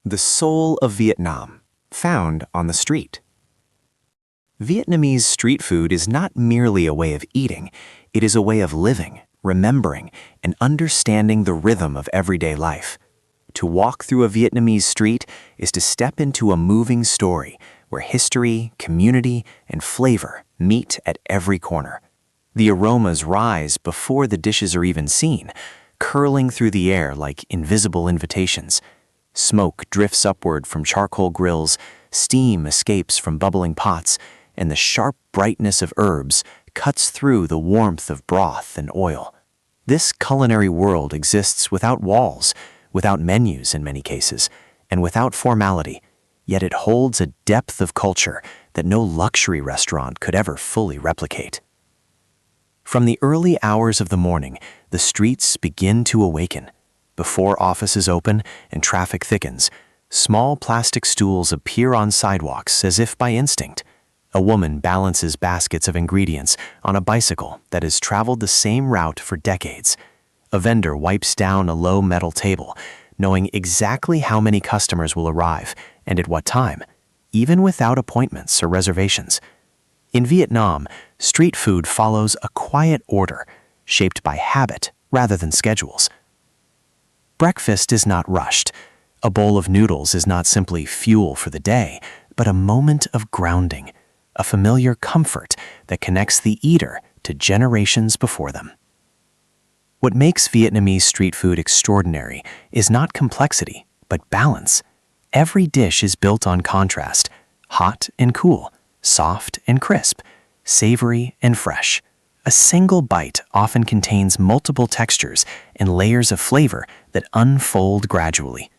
The soul of Vietnam, found on the street. Vietnamese street food is not merely a way of eating, it is a way of living, remembering, and understanding the rhythm of everyday life. To walk through a Vietnamese street is to step into a moving story where history, community, and flavor meet at every corner. The aromas rise before the dishes are even seen, curling through the air like invisible invitations. Smoke drifts upward from charcoal grills, steam escapes from bubbling pots, and the sharp brightness of herbs cuts through the warmth of broth and oil. This culinary world exists without walls, without menus in many cases, and without formality, yet it holds a depth of culture that no luxury restaurant could ever fully replicate. From the early hours of the morning, the streets begin to awaken. Before offices open and traffic thickens, small plastic stools appear on sidewalks as if by instinct. A woman balances baskets of ingredients on a bicycle that has traveled the same route for decades. A vendor wipes down a low metal table, knowing exactly how many customers will arrive and at what time, even without appointments or reservations. In Vietnam, street food follows a quiet order, shaped by habit rather than schedules. Breakfast is not rushed. A bowl of noodles is not simply fuel for the day, but a moment of grounding, a familiar comfort that connects the eater to generations before them. What makes Vietnamese street food extraordinary is not complexity, but balance. Every dish is built on contrast, hot and cool, soft and crisp, savory and fresh. A single bite often contains multiple textures and layers of flavor that unfold gradually.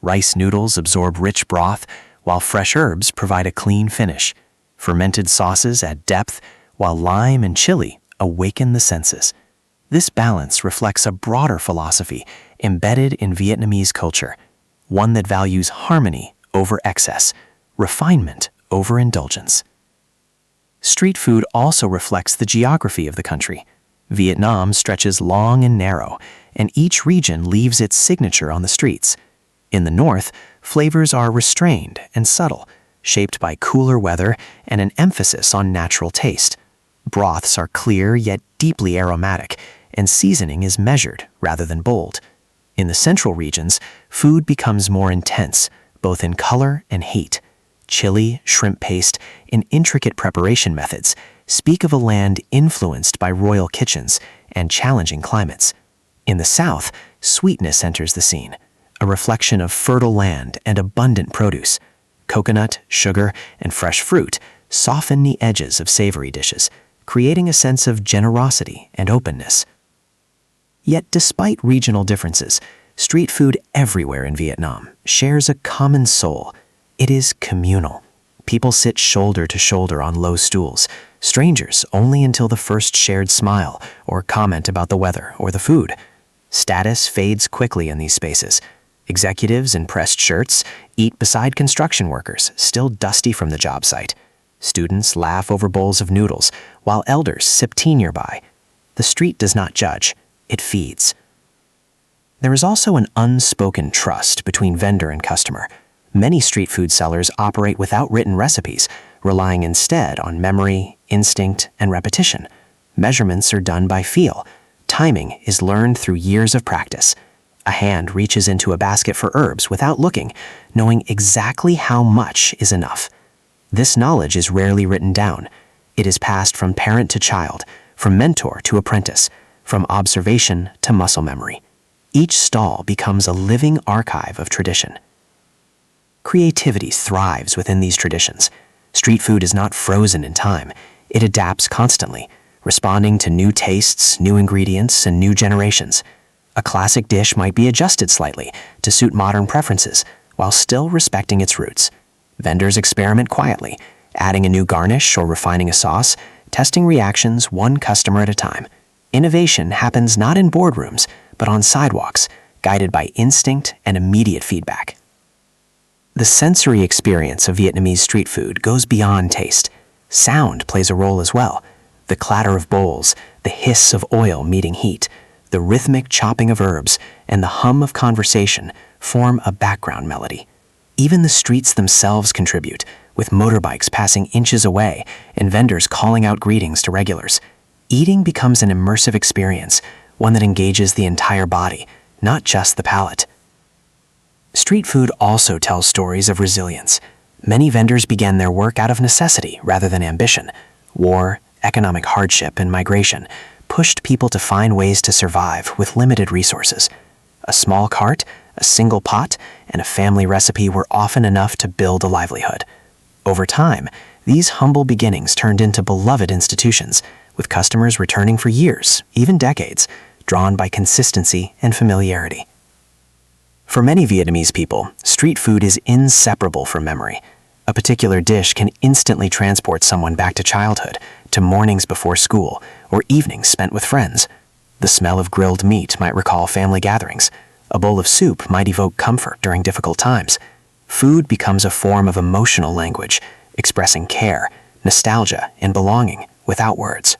Rice noodles absorb rich broth, while fresh herbs provide a clean finish. Fermented sauces add depth, while lime and chili awaken the senses. This balance reflects a broader philosophy embedded in Vietnamese culture, one that values harmony over excess, refinement over indulgence. Street food also reflects the geography of the country. Vietnam stretches long and narrow, and each region leaves its signature on the streets. In the north, flavors are restrained and subtle, shaped by cooler weather and an emphasis on natural taste. Broths are clear yet deeply aromatic, and seasoning is measured rather than bold. In the central regions, food becomes more intense, both in color and heat. Chili, shrimp paste, and intricate preparation methods speak of a land influenced by royal kitchens and challenging climates. In the south, sweetness enters the scene, a reflection of fertile land and abundant produce. Coconut, sugar, and fresh fruit soften the edges of savory dishes, creating a sense of generosity and openness. Yet despite regional differences, street food everywhere in Vietnam shares a common soul. It is communal. People sit shoulder to shoulder on low stools, strangers only until the first shared smile or comment about the weather or the food. Status fades quickly in these spaces. Executives in pressed shirts eat beside construction workers, still dusty from the job site. Students laugh over bowls of noodles, while elders sip tea nearby. The street does not judge, it feeds. There is also an unspoken trust between vendor and customer. Many street food sellers operate without written recipes, relying instead on memory, instinct, and repetition. Measurements are done by feel. Timing is learned through years of practice. A hand reaches into a basket for herbs without looking, knowing exactly how much is enough. This knowledge is rarely written down. It is passed from parent to child, from mentor to apprentice, from observation to muscle memory. Each stall becomes a living archive of tradition. Creativity thrives within these traditions. Street food is not frozen in time. It adapts constantly, responding to new tastes, new ingredients, and new generations. A classic dish might be adjusted slightly to suit modern preferences while still respecting its roots. Vendors experiment quietly, adding a new garnish or refining a sauce, testing reactions one customer at a time. Innovation happens not in boardrooms, but on sidewalks, guided by instinct and immediate feedback. The sensory experience of Vietnamese street food goes beyond taste. Sound plays a role as well. The clatter of bowls, the hiss of oil meeting heat, the rhythmic chopping of herbs, and the hum of conversation form a background melody. Even the streets themselves contribute, with motorbikes passing inches away and vendors calling out greetings to regulars. Eating becomes an immersive experience, one that engages the entire body, not just the palate. Street food also tells stories of resilience. Many vendors began their work out of necessity rather than ambition. War, economic hardship, and migration pushed people to find ways to survive with limited resources. A small cart, a single pot, and a family recipe were often enough to build a livelihood. Over time, these humble beginnings turned into beloved institutions, with customers returning for years, even decades, drawn by consistency and familiarity. For many Vietnamese people, street food is inseparable from memory. A particular dish can instantly transport someone back to childhood, to mornings before school, or evenings spent with friends. The smell of grilled meat might recall family gatherings. A bowl of soup might evoke comfort during difficult times. Food becomes a form of emotional language, expressing care, nostalgia, and belonging without words.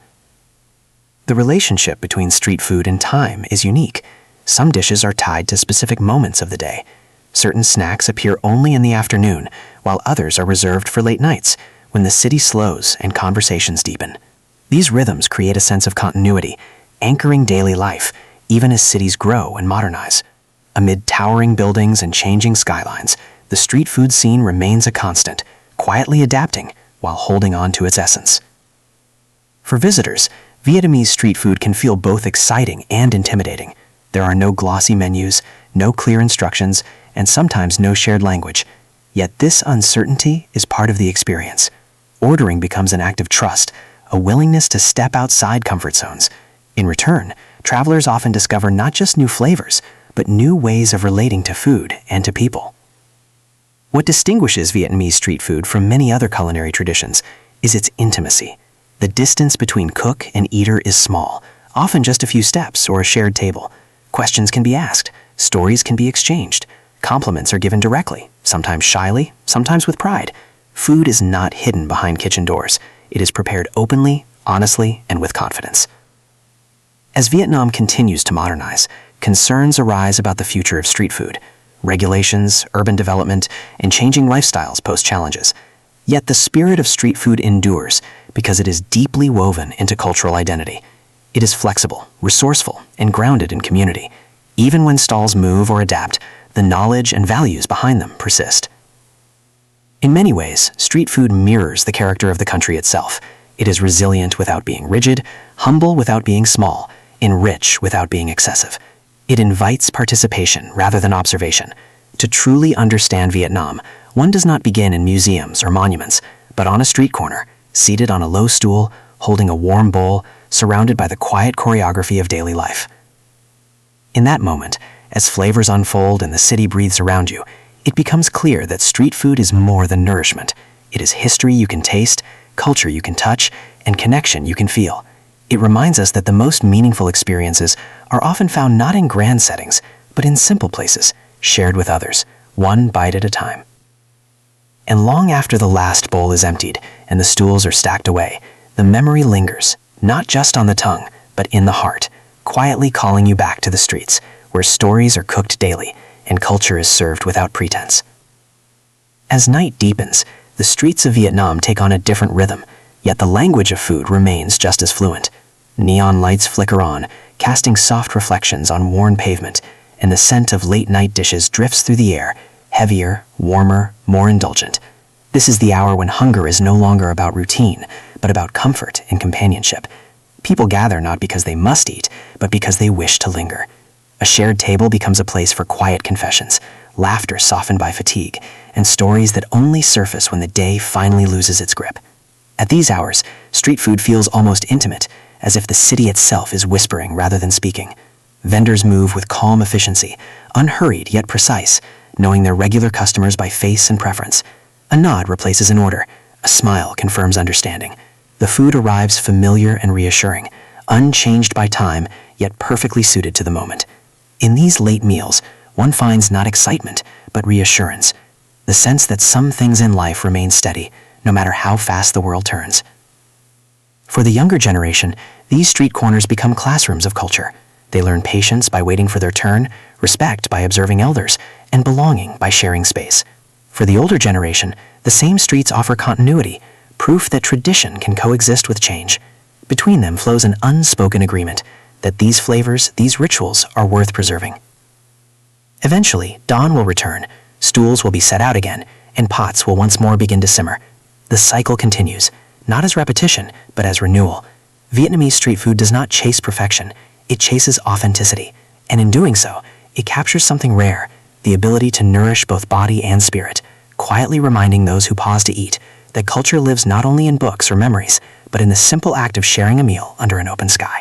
The relationship between street food and time is unique. Some dishes are tied to specific moments of the day. Certain snacks appear only in the afternoon, while others are reserved for late nights, when the city slows and conversations deepen. These rhythms create a sense of continuity, anchoring daily life, even as cities grow and modernize. Amid towering buildings and changing skylines, the street food scene remains a constant, quietly adapting while holding on to its essence. For visitors, Vietnamese street food can feel both exciting and intimidating. There are no glossy menus, no clear instructions, and sometimes no shared language. Yet this uncertainty is part of the experience. Ordering becomes an act of trust, a willingness to step outside comfort zones. In return, travelers often discover not just new flavors, but new ways of relating to food and to people. What distinguishes Vietnamese street food from many other culinary traditions is its intimacy. The distance between cook and eater is small, often just a few steps or a shared table. Questions can be asked, stories can be exchanged, compliments are given directly, sometimes shyly, sometimes with pride. Food is not hidden behind kitchen doors. It is prepared openly, honestly, and with confidence. As Vietnam continues to modernize, concerns arise about the future of street food. Regulations, urban development, and changing lifestyles pose challenges. Yet the spirit of street food endures because it is deeply woven into cultural identity. It is flexible, resourceful, and grounded in community. Even when stalls move or adapt, the knowledge and values behind them persist. In many ways, street food mirrors the character of the country itself. It is resilient without being rigid, humble without being small, and rich without being excessive. It invites participation rather than observation. To truly understand Vietnam, one does not begin in museums or monuments, but on a street corner, seated on a low stool, holding a warm bowl, surrounded by the quiet choreography of daily life. In that moment, as flavors unfold and the city breathes around you, it becomes clear that street food is more than nourishment. It is history you can taste, culture you can touch, and connection you can feel. It reminds us that the most meaningful experiences are often found not in grand settings, but in simple places, shared with others, one bite at a time. And long after the last bowl is emptied and the stools are stacked away, the memory lingers, not just on the tongue, but in the heart, quietly calling you back to the streets, where stories are cooked daily and culture is served without pretense. As night deepens, the streets of Vietnam take on a different rhythm, yet the language of food remains just as fluent. Neon lights flicker on, casting soft reflections on worn pavement, and the scent of late-night dishes drifts through the air, heavier, warmer, more indulgent. This is the hour when hunger is no longer about routine, but about comfort and companionship. People gather not because they must eat, but because they wish to linger. A shared table becomes a place for quiet confessions, laughter softened by fatigue, and stories that only surface when the day finally loses its grip. At these hours, street food feels almost intimate, as if the city itself is whispering rather than speaking. Vendors move with calm efficiency, unhurried yet precise, knowing their regular customers by face and preference. A nod replaces an order. A smile confirms understanding. The food arrives familiar and reassuring, unchanged by time, yet perfectly suited to the moment. In these late meals, one finds not excitement, but reassurance, the sense that some things in life remain steady, no matter how fast the world turns. For the younger generation, these street corners become classrooms of culture. They learn patience by waiting for their turn, respect by observing elders, and belonging by sharing space. For the older generation, the same streets offer continuity, proof that tradition can coexist with change. Between them flows an unspoken agreement that these flavors, these rituals, are worth preserving. Eventually, dawn will return, stools will be set out again, and pots will once more begin to simmer. The cycle continues, not as repetition, but as renewal. Vietnamese street food does not chase perfection, it chases authenticity. And in doing so, it captures something rare, the ability to nourish both body and spirit, quietly reminding those who pause to eat that culture lives not only in books or memories, but in the simple act of sharing a meal under an open sky.